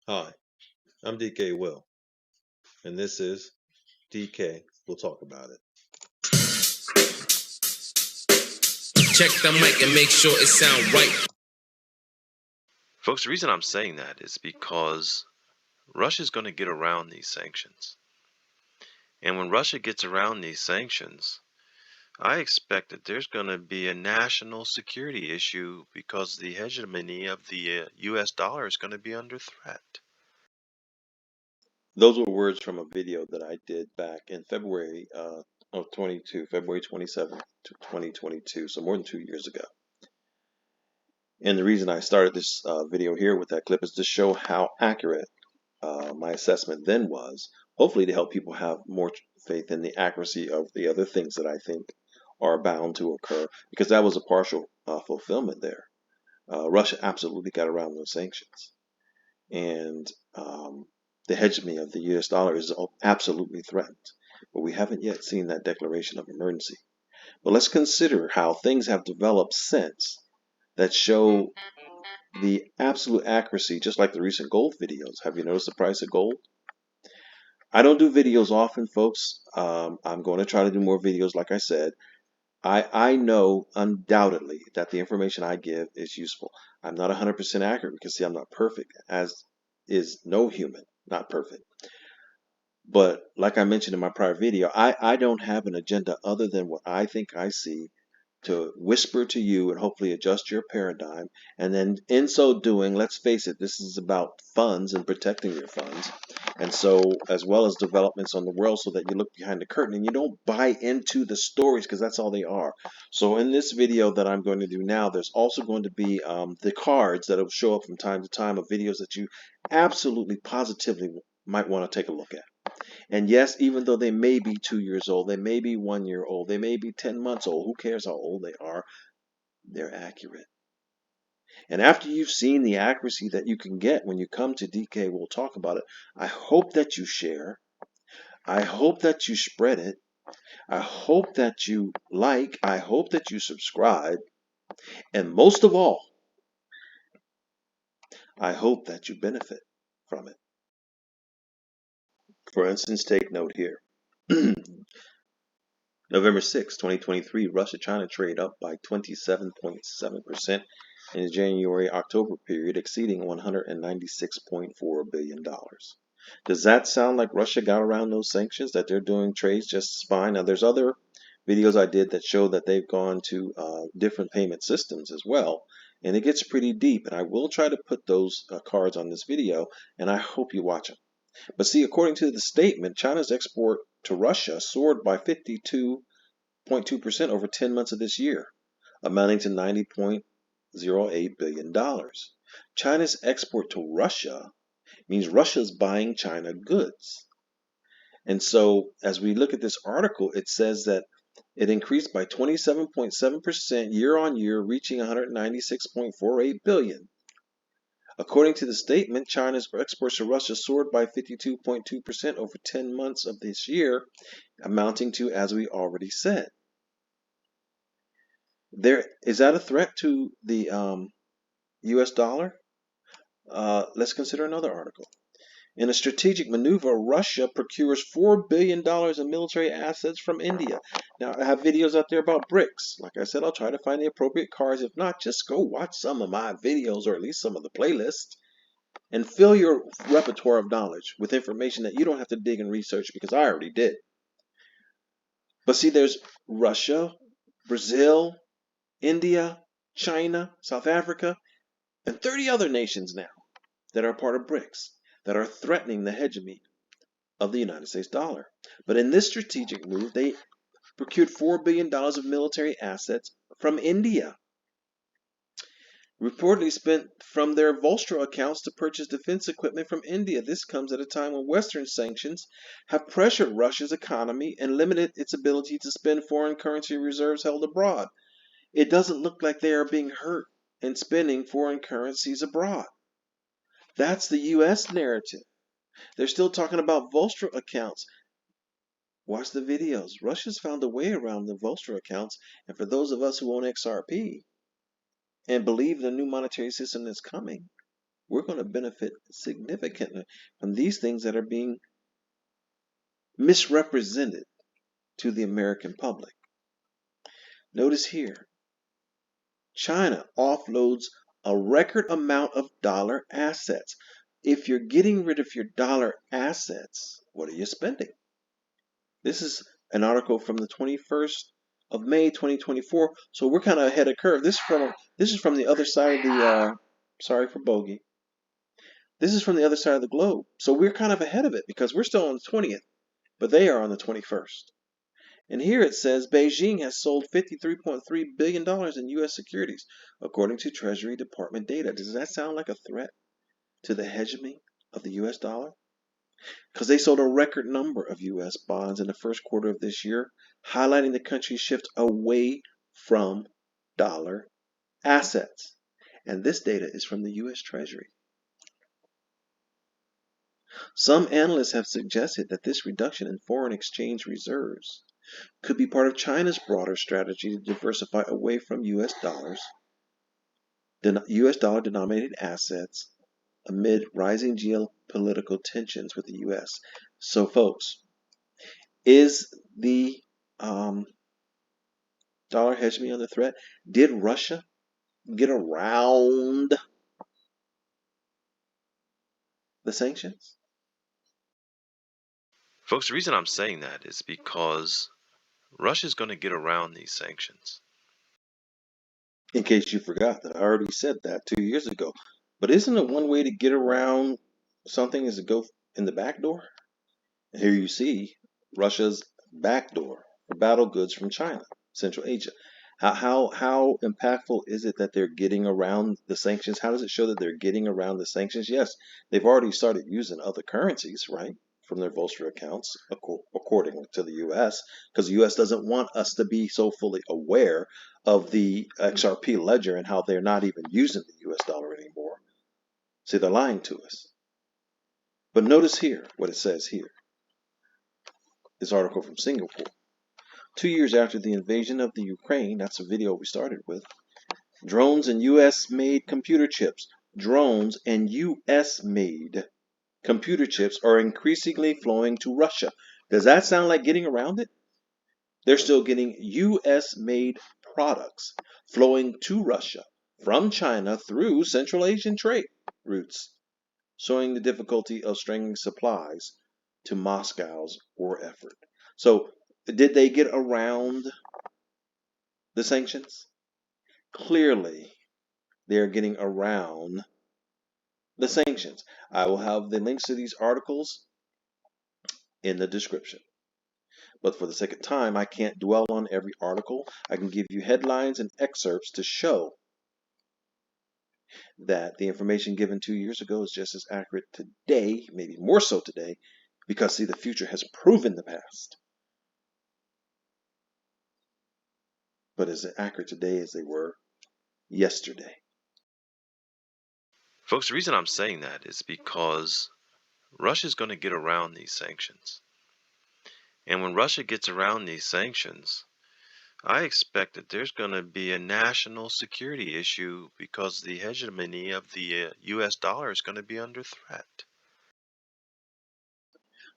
Hi, I'm DK Will, and this is DK. We'll talk about it. Check the mic and make sure it sound right. Folks, the reason I'm saying that is because Russia's going to get around these sanctions. And when Russia gets around these sanctions, I expect that there's going to be a national security issue because the hegemony of the US dollar is going to be under threat. Those were words from a video that I did back in February of February 27th, 2022, so more than 2 years ago. And the reason I started this video here with that clip is to show how accurate my assessment then was, hopefully to help people have more faith in the accuracy of the other things that I think are bound to occur, because that was a partial fulfillment there. Russia absolutely got around those sanctions. And the hegemony of the US dollar is absolutely threatened. But we haven't yet seen that declaration of emergency. But let's consider how things have developed since that show the absolute accuracy, just like the recent gold videos. Have you noticed the price of gold? I don't do videos often, folks. I'm going to try to do more videos, like I said. I know undoubtedly that the information I give is useful. I'm not 100% accurate because, see, I'm not perfect, as is no human, not perfect. But like I mentioned in my prior video, I don't have an agenda other than what I think I see to whisper to you and hopefully adjust your paradigm. And then in so doing, let's face it, this is about funds and protecting your funds. And so, as well as developments on the world, so that you look behind the curtain and you don't buy into the stories, because that's all they are. So in this video that I'm going to do now, there's also going to be the cards that will show up from time to time of videos that you absolutely positively might want to take a look at. And yes, even though they may be 2 years old, they may be 1 year old, they may be 10 months old, who cares how old they are? They're accurate. And after you've seen the accuracy that you can get when you come to DK, we'll talk about it. I hope that you share. I hope that you spread it. I hope that you like. I hope that you subscribe. And most of all, I hope that you benefit from it. For instance, take note here. November 6, 2023, Russia-China trade up by 27.7% in the January-October period, exceeding $196.4 billion. Does that sound like Russia got around those sanctions, that they're doing trades just fine? Now, there's other videos I did that show that they've gone to different payment systems as well, and it gets pretty deep, and I will try to put those cards on this video, and I hope you watch them. But see, according to the statement, China's export to Russia soared by 52.2% over 10 months of this year, amounting to $90.08 billion. China's export to Russia means Russia's buying China goods. And so as we look at this article, it says that it increased by 27.7% year on year, reaching $196.48 billion. According to the statement, China's exports to Russia soared by 52.2% over 10 months of this year, amounting to, as we already said. Is that a threat to the U.S. dollar? Let's consider another article. In a strategic maneuver, Russia procures $4 billion in military assets from India. Now, I have videos out there about BRICS. Like I said, I'll try to find the appropriate cards. If not, just go watch some of my videos, or at least some of the playlists, and fill your repertoire of knowledge with information that you don't have to dig and research, because I already did. But see, there's Russia, Brazil, India, China, South Africa, and 30 other nations now that are part of BRICS that are threatening the hegemony of the United States dollar. But in this strategic move, they procured $4 billion of military assets from India, reportedly spent from their Vostra accounts to purchase defense equipment from India. This comes at a time when Western sanctions have pressured Russia's economy and limited its ability to spend foreign currency reserves held abroad. It doesn't look like they are being hurt in spending foreign currencies abroad. That's the U.S. narrative. They're still talking about Vostra accounts. Watch the videos. Russia's found a way around the Vostra accounts, and for those of us who own XRP and believe the new monetary system is coming, we're going to benefit significantly from these things that are being misrepresented to the American public. Notice here, China offloads a record amount of dollar assets. If you're getting rid of your dollar assets, what are you spending? This is an article from the 21st of May 2024, so we're kind of ahead of curve. This is from the other side of the sorry for bogey. This is from the other side of the globe, so we're kind of ahead of it because we're still on the 20th, but they are on the 21st. And here it says Beijing has sold $53.3 billion in U.S. securities, according to Treasury Department data. Does that sound like a threat to the hegemony of the U.S. dollar? Because they sold a record number of U.S. bonds in the first quarter of this year, highlighting the country's shift away from dollar assets. And this data is from the U.S. Treasury. Some analysts have suggested that this reduction in foreign exchange reserves could be part of China's broader strategy to diversify away from U.S. dollar-denominated assets amid rising geopolitical tensions with the U.S. So, folks, is the dollar hegemony under threat? Did Russia get around the sanctions? Folks, the reason I'm saying that is because Russia's going to get around these sanctions. In case you forgot that I already said that 2 years ago. But isn't it one way to get around something is to go in the back door? And here you see Russia's backdoor for battle goods from China, Central Asia. How impactful is it that they're getting around the sanctions? How does it show that they're getting around the sanctions? Yes, they've already started using other currencies, right, from their Volster accounts, according to the U.S., because the U.S. doesn't want us to be so fully aware of the XRP ledger and how they're not even using the U.S. dollar anymore. See, they're lying to us. But notice here what it says here. This article from Singapore. 2 years after the invasion of the Ukraine, that's a video we started with, drones and U.S.-made computer chips. Drones and U.S.-made computer chips are increasingly flowing to Russia. Does that sound like getting around it? They're still getting U.S.-made products flowing to Russia from China through Central Asian trade routes, showing the difficulty of stringing supplies to Moscow's war effort. So, did they get around the sanctions? Clearly, they're getting around the sanctions. I will have the links to these articles in the description. But for the sake of time, I can't dwell on every article. I can give you headlines and excerpts to show that the information given 2 years ago is just as accurate today, maybe more so today, because, see, the future has proven the past. But as accurate today as they were yesterday. Folks, the reason I'm saying that is because Russia's going to get around these sanctions. And when Russia gets around these sanctions, I expect that there's going to be a national security issue because the hegemony of the U.S. dollar is going to be under threat.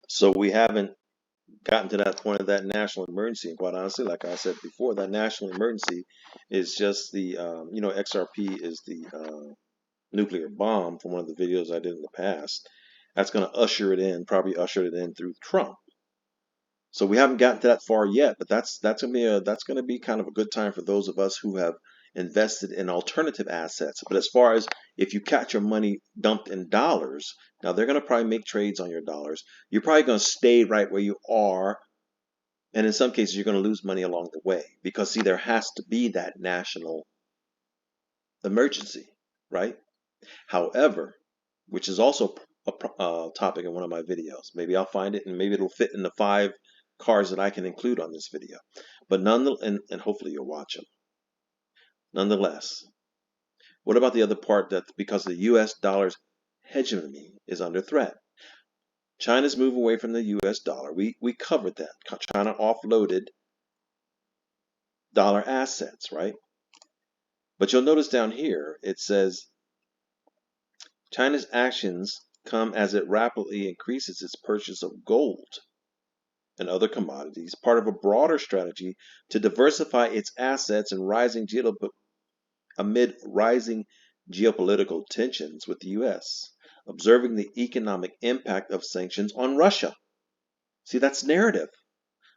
So we haven't gotten to that point of that national emergency. And quite honestly, like I said before, that national emergency is just the, XRP is the nuclear bomb from one of the videos I did in the past. That's going to usher it in, probably usher it in through Trump. So we haven't gotten to that far yet, but that's going to be kind of a good time for those of us who have invested in alternative assets. But as far as if you catch your money dumped in dollars, now they're going to probably make trades on your dollars. You're probably going to stay right where you are. And in some cases, you're going to lose money along the way because, see, there has to be that national emergency, right? However, which is also a topic in one of my videos. Maybe I'll find it and maybe it'll fit in the 5 cards that I can include on this video. But nonetheless, and hopefully you'll watch them. Nonetheless, what about the other part that because the U.S. dollar's hegemony is under threat? China's move away from the U.S. dollar. We covered that. China offloaded dollar assets, right? But you'll notice down here, it says China's actions come as it rapidly increases its purchase of gold and other commodities, part of a broader strategy to diversify its assets amid rising geopolitical tensions with the U.S., observing the economic impact of sanctions on Russia. See, that's narrative.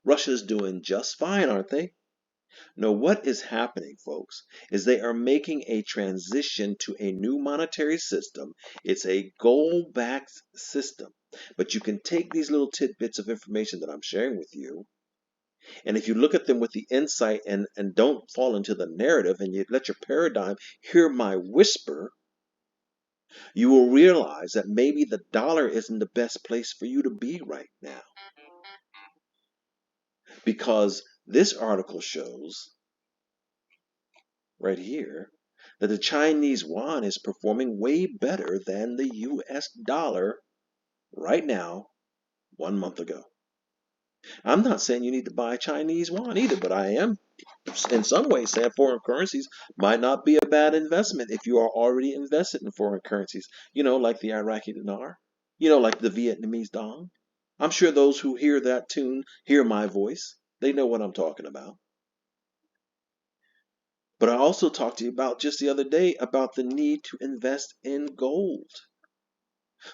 Russia's doing just fine, aren't they? No, what is happening, folks, is they are making a transition to a new monetary system. It's a goal-backed system. But you can take these little tidbits of information that I'm sharing with you, and if you look at them with the insight and don't fall into the narrative and you let your paradigm hear my whisper, you will realize that maybe the dollar isn't the best place for you to be right now. Because this article shows right here that the Chinese yuan is performing way better than the US dollar right now, 1 month ago. I'm not saying you need to buy Chinese yuan either, but I am in some ways saying foreign currencies might not be a bad investment if you are already invested in foreign currencies, like the Iraqi dinar, like the Vietnamese dong. I'm sure those who hear that tune hear my voice. They know what I'm talking about. But I also talked to you about just the other day about the need to invest in gold.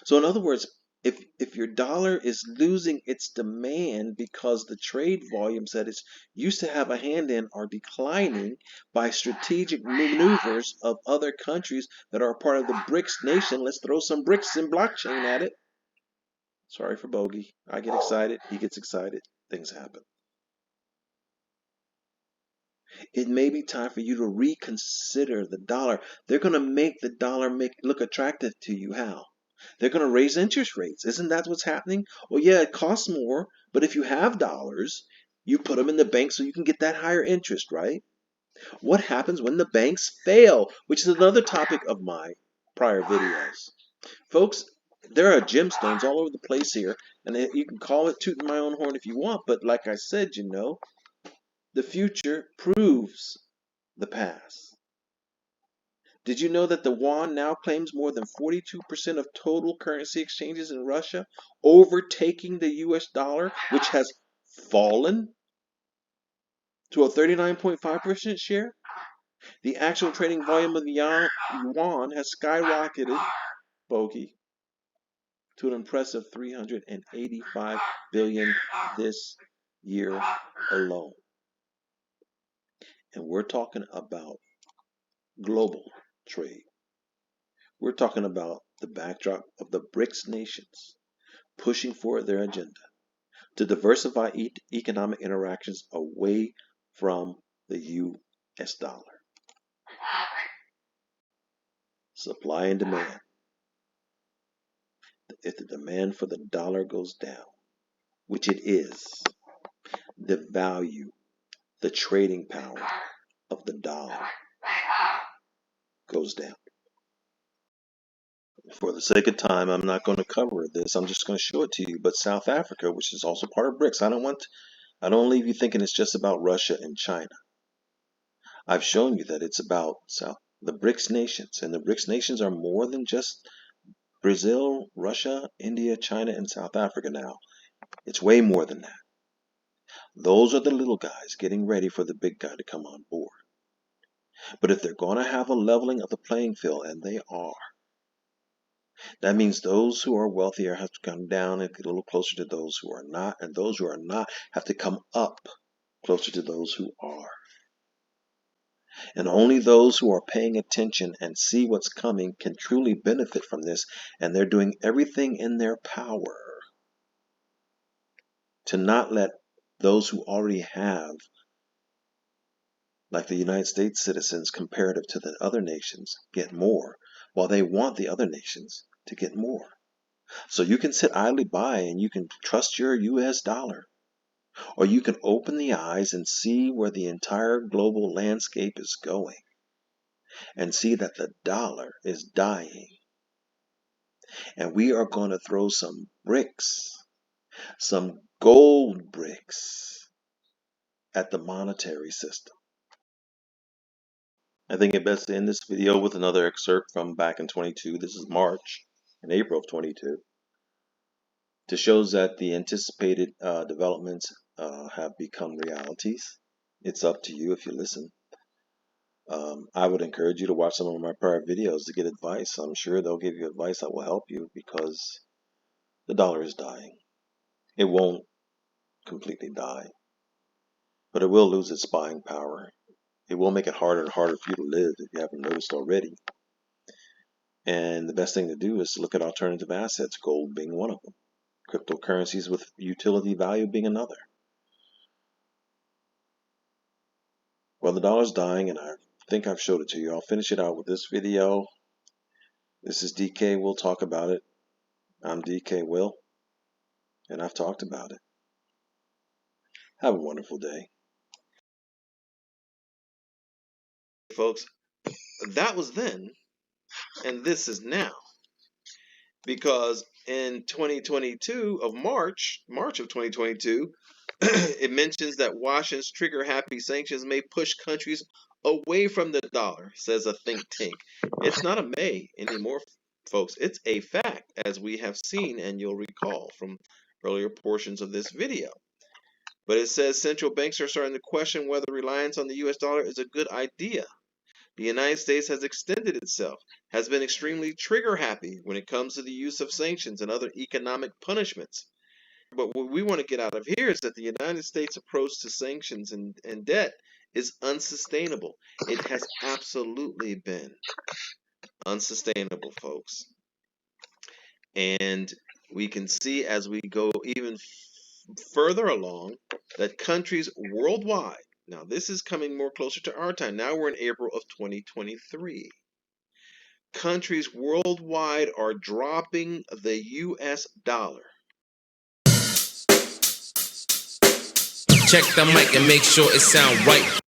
So in other words, if your dollar is losing its demand because the trade volumes that it's used to have a hand in are declining by strategic maneuvers of other countries that are part of the BRICS nation, let's throw some bricks and blockchain at it. Sorry for Bogey. I get excited. He gets excited. Things happen. It may be time for you to reconsider the dollar. They're going to make the dollar look attractive to you. How? They're going to raise interest rates. Isn't that what's happening? Well, yeah, it costs more, but if you have dollars, you put them in the bank so you can get that higher interest, right? What happens when the banks fail? Which is another topic of my prior videos. Folks, there are gemstones all over the place here, and you can call it tooting my own horn if you want, but like I said, the future proves the past. Did you know that the yuan now claims more than 42% of total currency exchanges in Russia, overtaking the US dollar, which has fallen to a 39.5% share? The actual trading volume of the yuan has skyrocketed, Bogey, to an impressive 385 billion this year alone. And we're talking about global trade. We're talking about the backdrop of the BRICS nations pushing forward their agenda to diversify economic interactions away from the US dollar. Supply and demand. If the demand for the dollar goes down, which it is, the value, the trading power of the dollar goes down. For the sake of time, I'm not going to cover this. I'm just going to show it to you. But South Africa, which is also part of BRICS, I don't leave you thinking it's just about Russia and China. I've shown you that it's about the BRICS nations, and the BRICS nations are more than just Brazil, Russia, India, China, and South Africa now. It's way more than that. Those are the little guys getting ready for the big guy to come on board. But if they're going to have a leveling of the playing field, and they are, that means those who are wealthier have to come down and get a little closer to those who are not, and those who are not have to come up closer to those who are. And only those who are paying attention and see what's coming can truly benefit from this, and they're doing everything in their power to not let those who already have, like the United States citizens comparative to the other nations, get more, while they want the other nations to get more. So you can sit idly by and you can trust your US dollar, or you can open the eyes and see where the entire global landscape is going, and see that the dollar is dying. And we are going to throw some bricks, some gold bricks, at the monetary system. I think it best to end this video with another excerpt from back in 22. This is March and April of 22. To shows that the anticipated developments have become realities. It's up to you if you listen. I would encourage you to watch some of my prior videos to get advice. I'm sure they'll give you advice that will help you because the dollar is dying. It won't completely die, but it will lose its buying power. It will make it harder and harder for you to live if you haven't noticed already. And the best thing to do is to look at alternative assets, gold being one of them, cryptocurrencies with utility value being another. Well, the dollar's dying, and I think I've showed it to you. I'll finish it out with this video. This is DK Will Talk About It. I'm DK Will, and I've talked about it. Have a wonderful day. Folks, that was then, and this is now. Because in 2022 of March of 2022, it mentions that Washington's trigger-happy sanctions may push countries away from the dollar, says a think tank. It's not a may anymore, folks. It's a fact, as we have seen, and you'll recall from earlier portions of this video. But it says central banks are starting to question whether reliance on the U.S. dollar is a good idea. The United States has extended itself, has been extremely trigger-happy when it comes to the use of sanctions and other economic punishments. But what we want to get out of here is that the United States' approach to sanctions and debt is unsustainable. It has absolutely been unsustainable, folks. And we can see as we go even further along that countries worldwide, now this is coming more closer to our time, now we're in April of 2023, countries worldwide are dropping the US dollar. Check the mic and make sure it sound right.